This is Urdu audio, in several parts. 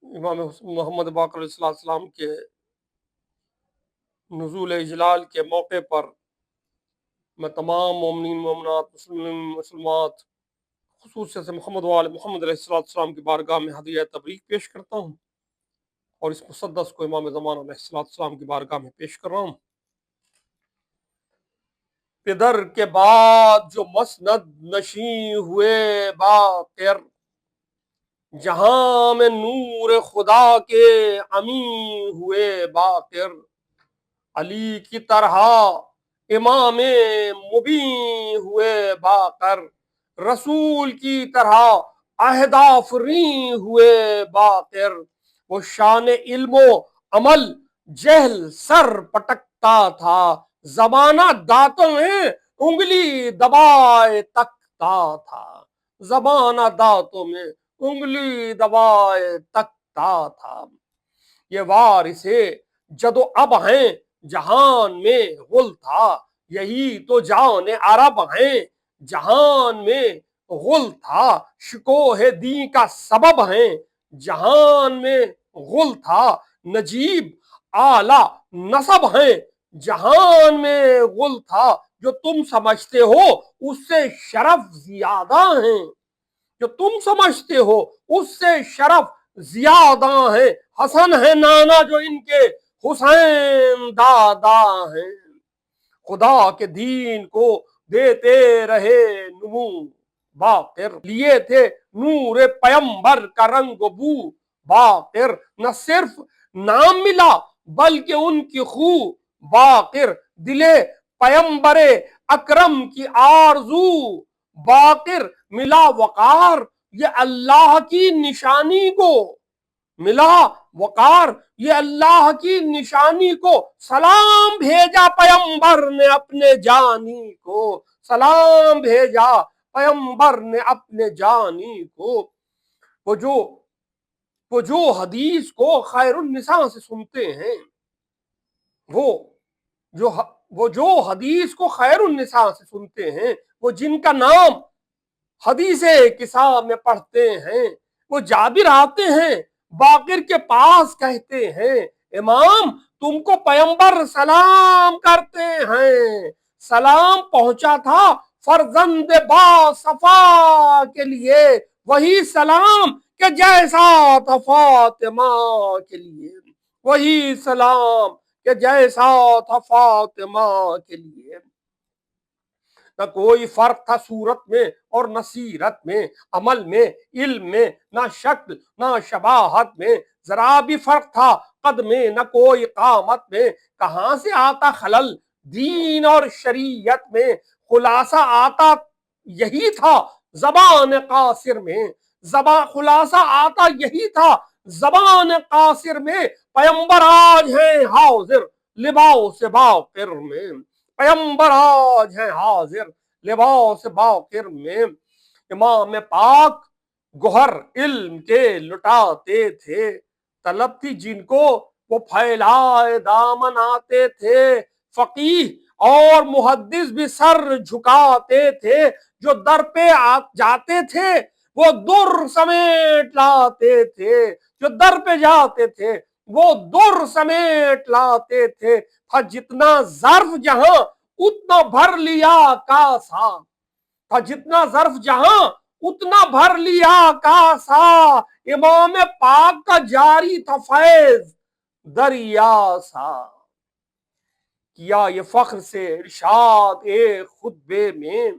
امام محمد باقر علیہ السلام کے نزول اجلال کے موقع پر میں تمام مومنین مومنات مسلمین مسلمات خصوصیت سے محمد وآل محمد علیہ السلام کی بارگاہ میں ہدیہ تبریک پیش کرتا ہوں، اور اس مسدس کو امام زمان علیہ السلام کی بارگاہ میں پیش کر رہا ہوں۔ پدر کے بعد جو مسند نشیں ہوئے باقر، جہاں میں نور خدا کے امی ہوئے باقر، علی کی طرح امام مبین ہوئے باقر، رسول کی طرح عہد آفریں ہوئے باقر، وہ شان علم و عمل جہل سر پٹکتا تھا، زمانہ دانتوں میں انگلی دبائے تکتا تھا، زمانہ دانتوں میں انگلی دبائے تکتا تھا۔ یہ وارث جد و اب ہیں جہان میں غل تھا، یہی تو جان عرب ہیں جہان میں غل تھا، شکوہ دین کا سبب ہیں جہان میں غل تھا، نجیب اعلی نسب ہیں جہان میں غل تھا، جو تم سمجھتے ہو اس سے شرف زیادہ ہیں، جو تم سمجھتے ہو اس سے شرف زیادہ ہیں، حسن ہے نانا جو ان کے حسین دادا ہیں، خدا کے دین کو دیتے رہے نمو باقر، لیے تھے نور پیمبر کا رنگ و بو باقر، نہ صرف نام ملا بلکہ ان کی خو باقر، دلے پیمبر اکرم کی آرزو باقر، ملا وقار یہ اللہ کی نشانی کو، ملا وقار یہ اللہ کی نشانی کو، سلام بھیجا پیمبر نے اپنے جانی کو، سلام بھیجا پیمبر نے اپنے جانی کو، وہ جو حدیث کو خیر النساء سے سنتے ہیں، وہ جو حدیث کو خیر النساء سے سنتے ہیں، وہ جن کا نام حدیث کساء میں پڑھتے ہیں، وہ جابر آتے ہیں باقر کے پاس کہتے ہیں، امام تم کو پیمبر سلام کرتے ہیں، سلام پہنچا تھا فرزند با صفا کے لیے، وہی سلام کہ جیسا تھا فاطمہ کے لیے، وہی سلام کہ جیسا تھا فاطمہ کے لیے، نہ کوئی فرق تھا صورت میں اور نہ سیرت میں، عمل میں علم میں نہ شکل نہ شباہت میں، ذرا بھی فرق تھا قد میں نہ کوئی قامت میں، کہاں سے آتا خلل دین اور شریعت میں، خلاصہ آتا یہی تھا زبان قاصر میں، خلاصہ آتا یہی تھا زبان قاصر میں، پیمبر آج ہیں حاضر لباس باقر میں، پیمبر آج ہے حاضر لباس باقر میں، امام پاک گوہر علم کے لٹاتے تھے، طلب تھی جن کو وہ پھیلائے دامن آتے تھے، فقیہ اور محدث بھی سر جھکاتے تھے، جو در پہ جاتے تھے وہ در سمیٹ لاتے تھے، جو در پہ جاتے تھے وہ در سمیٹ لاتے تھے، تھا جتنا ظرف جہاں اتنا بھر لیا کاسا، تھا جتنا ظرف جہاں اتنا بھر لیا کاسا، امام پاک کا جاری تھا فیض دریا سا، کیا یہ فخر سے ارشاد ایک خطبے میں،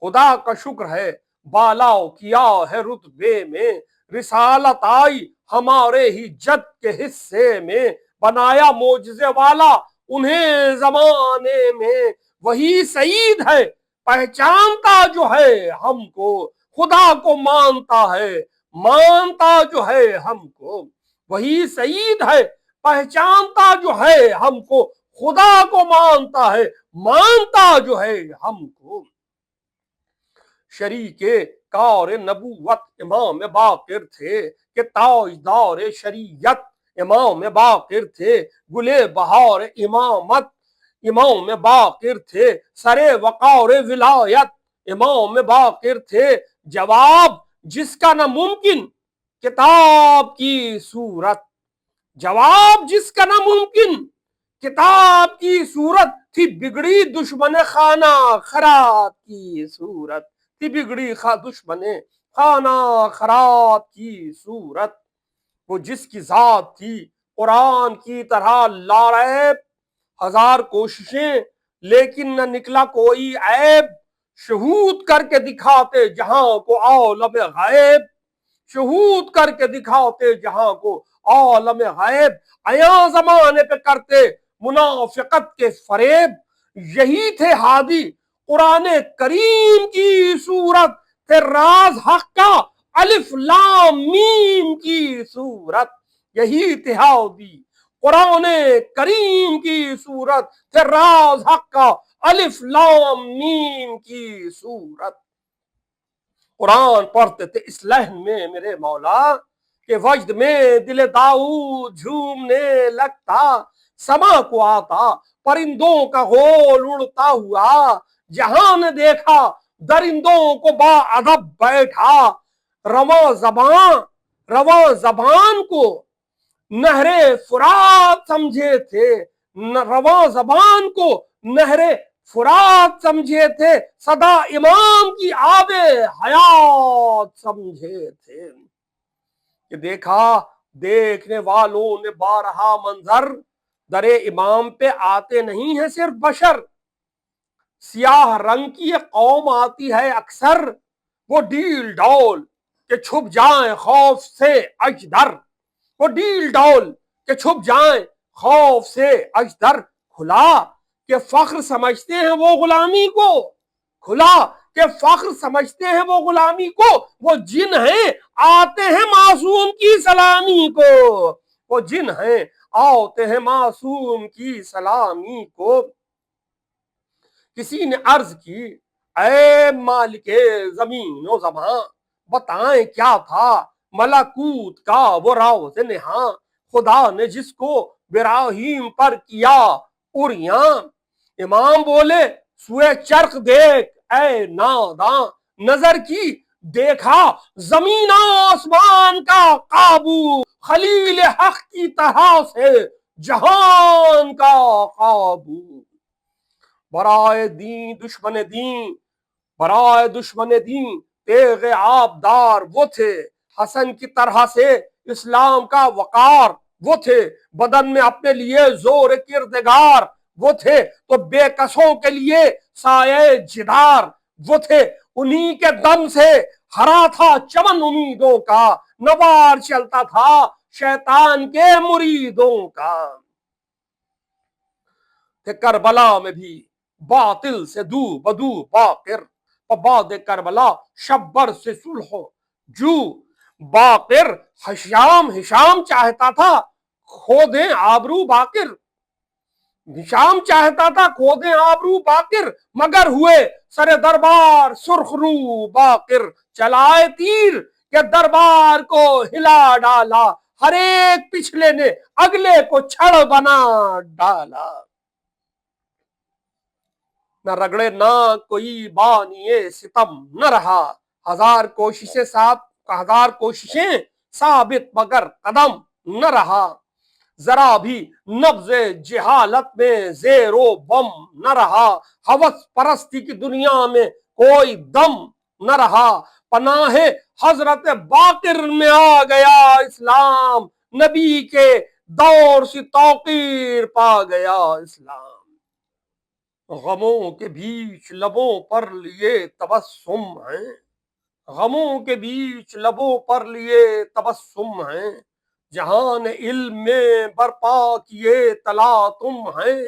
خدا کا شکر ہے بالاؤ کیا ہے رتبے میں، رسالت آئی ہمارے ہی جد کے حصے میں، بنایا معجزے والا انہیں زمانے میں، وہی سعید ہے پہچانتا جو ہے ہم کو، خدا کو مانتا ہے مانتا جو ہے ہم کو، وہی سعید ہے پہچانتا جو ہے ہم کو، خدا کو مانتا ہے مانتا جو ہے ہم کو، شریک کار نبوت امام باقر تھے کہ تاجدار شریعت امام باقر تھے، گلے بہار امامت امام باقر تھے، سر وقار ولایت امام باقر تھے، جواب جس کا نہ ممکن کتاب کی صورت، جواب جس کا ناممکن، کتاب کی صورت تھی بگڑی دشمن خانہ خراب کی صورت، تھی بگڑی دشمن خانہ خراب کی صورت۔ وہ جس کی ذات تھی قرآن کی طرح لاریب، ہزار کوششیں لیکن نہ نکلا کوئی عیب، شہود کر کے دکھاتے جہاں کو عالم غیب، شہود کر کے دکھاتے جہاں کو عالم غیب، عیاں زمانے پہ کرتے منافقت کے فریب، یہی تھے ہادی قرآن کریم کی صورت، تھے راز حق کا الف لام میم کی صورت، یہی تھے ہادی قرآن کریم کی صورت، تھے راز حق کا الف لام میم کی صورت۔ قرآن پڑھتے تھے اس لہن میں میرے مولا کہ وجد میں دل داؤد جھومنے لگتا، سما کو آتا پرندوں کا غول اڑتا ہوا، جہاں نے دیکھا درندوں کو با ادب بیٹھا، رواں زبان کو نہر فرات سمجھے تھے، رواں زبان کو نہر فرات سمجھے تھے، صدا امام کی آب حیات سمجھے تھے، کہ دیکھا دیکھنے والوں نے بارہا منظر، درے امام پہ آتے نہیں ہیں صرف بشر، سیاہ رنگ کی یہ قوم آتی ہے اکثر، وہ ڈیل ڈول کہ چھپ جائیں خوف سے اجدر، وہ ڈیل ڈول کہ چھپ جائیں خوف سے اجدر، کھلا کہ فخر سمجھتے ہیں وہ غلامی کو، کھلا کہ فخر سمجھتے ہیں وہ غلامی کو، وہ جن ہیں آتے ہیں معصوم کی سلامی کو، وہ جن ہیں آتے ہیں معصوم کی سلامی کو۔ کسی نے عرض کی اے مالک زمین و زمان، بتائیں کیا تھا ملکوت کا وہ راز نہاں، خدا نے جس کو ابراہیم پر کیا عریاں، امام بولے سوئے چرخ دیکھ اے ناداں، نظر کی دیکھا زمین آسمان کا قابو، خلیل حق کی طرح سے جہان کا قابو، برائے دین دشمن دین، برائے دشمن دین تیغ آبدار وہ تھے، حسن کی طرح سے اسلام کا وقار وہ تھے، بدن میں اپنے لیے زور کردگار وہ تھے، تو بے کسوں کے لیے سایہ جدار وہ تھے، انہی کے دم سے ہرا تھا چمن امیدوں کا، نوار چلتا تھا شیطان کے مریدوں کا، کہ کربلا میں بھی باطل سے دو بدو باقر، بعد کربلا شبر سے صلح جو باقر، ہشام چاہتا تھا کھو دیں آبرو باقر، ہشام چاہتا تھا کھو دیں آبرو باقر، مگر ہوئے سر دربار سرخ رو باقر، چلائے تیر کہ دربار کو ہلا ڈالا، ہر ایک پچھلے نے اگلے کو چھڑ بنا ڈالا، نہ رگڑے نہ کوئی بانی ستم نہ رہا، ہزار کوششیں ثابت مگر قدم نہ رہا، ذرا بھی نبض جہالت میں زیر و بم نہ رہا، ہوس پرستی کی دنیا میں کوئی دم نہ رہا، پناہ حضرت باقر میں آ گیا اسلام، نبی کے دور سے توقیر پا گیا اسلام، غموں کے بیچ لبوں پر لیے تبسم ہیں، غموں کے بیچ لبوں پر لیے تبسم ہیں، جہان علم میں برپا کیے تلاطم ہیں،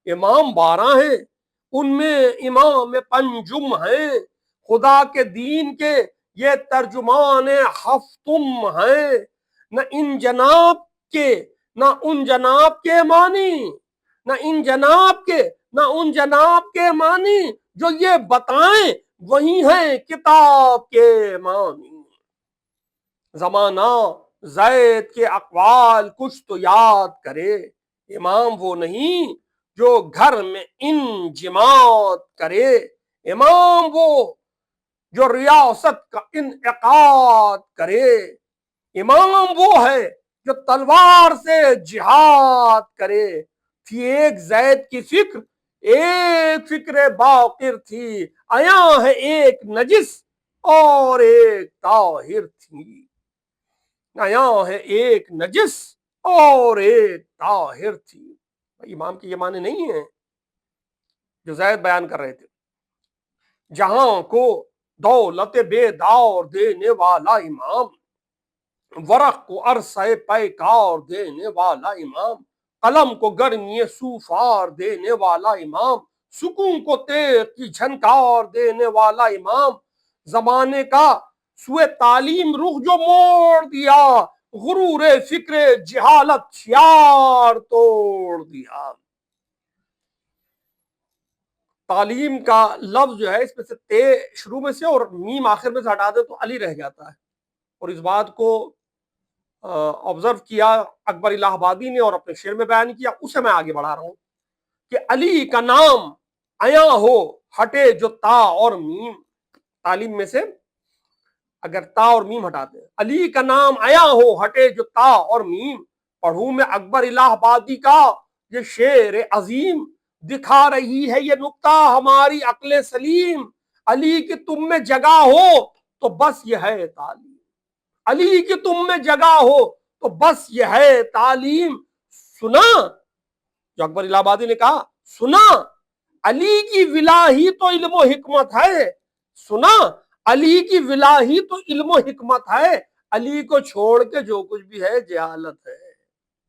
امام 12 ہیں ان میں امام پنجم ہیں، خدا کے دین کے یہ ترجمان ہفتم ہیں، نہ ان جناب کے معنی، نہ ان جناب کے معنی، جو یہ بتائیں وہی ہیں کتاب کے معنی، زمانہ زید کے اقوال کچھ تو یاد کرے، امام وہ نہیں جو گھر میں انجماد کرے، امام وہ جو ریاست کا انعقاد کرے، امام وہ ہے جو تلوار سے جہاد کرے، تھی ایک زید کی فکر ایک فکر باقر تھی، آیا ہے ایک نجس اور ایک طاہر تھی، آیا ہے ایک نجس اور ایک طاہر تھی۔ امام کی یہ معنی نہیں ہے جو زید بیان کر رہے تھے۔ جہاں کو دولت بے دار دینے والا امام، ورق کو عرصہ پیکار دینے والا امام، قلم کو گرمی سوفار دینے والا امام، سکون کو تیغ کی جھنکار دینے والا امام، زمانے کا سوئے تعلیم رخ جو موڑ دیا، غرور فکر جہالت شیار توڑ دیا۔ تعلیم کا لفظ جو ہے اس میں سے تے شروع میں سے اور میم آخر میں سے ہٹا دے تو علی رہ جاتا ہے، اور اس بات کو آبزرو کیا اکبر الہ آبادی نے اور اپنے شعر میں بیان کیا، اسے میں آگے بڑھا رہا ہوں کہ علی کا نام آیا ہو ہٹے جو تا اور میم، تعلیم میں سے اگر تا اور میم ہٹا دیں، علی کا نام آیا ہو ہٹے جو تا اور میم، پڑھوں میں اکبر الہ آبادی کا یہ شعر عظیم، دکھا رہی ہے یہ نقطہ ہماری عقل سلیم، علی کی تم میں جگہ ہو تو بس یہ ہے تعلیم، علی کی تم میں جگہ ہو تو بس یہ ہے تعلیم، سنا جو اکبر الہ آبادی نے کہا، سنا علی کی ولاہی تو علم و حکمت ہے، سنا علی کی ولاہی تو علم و حکمت ہے، علی کو چھوڑ کے جو کچھ بھی ہے جہالت ہے۔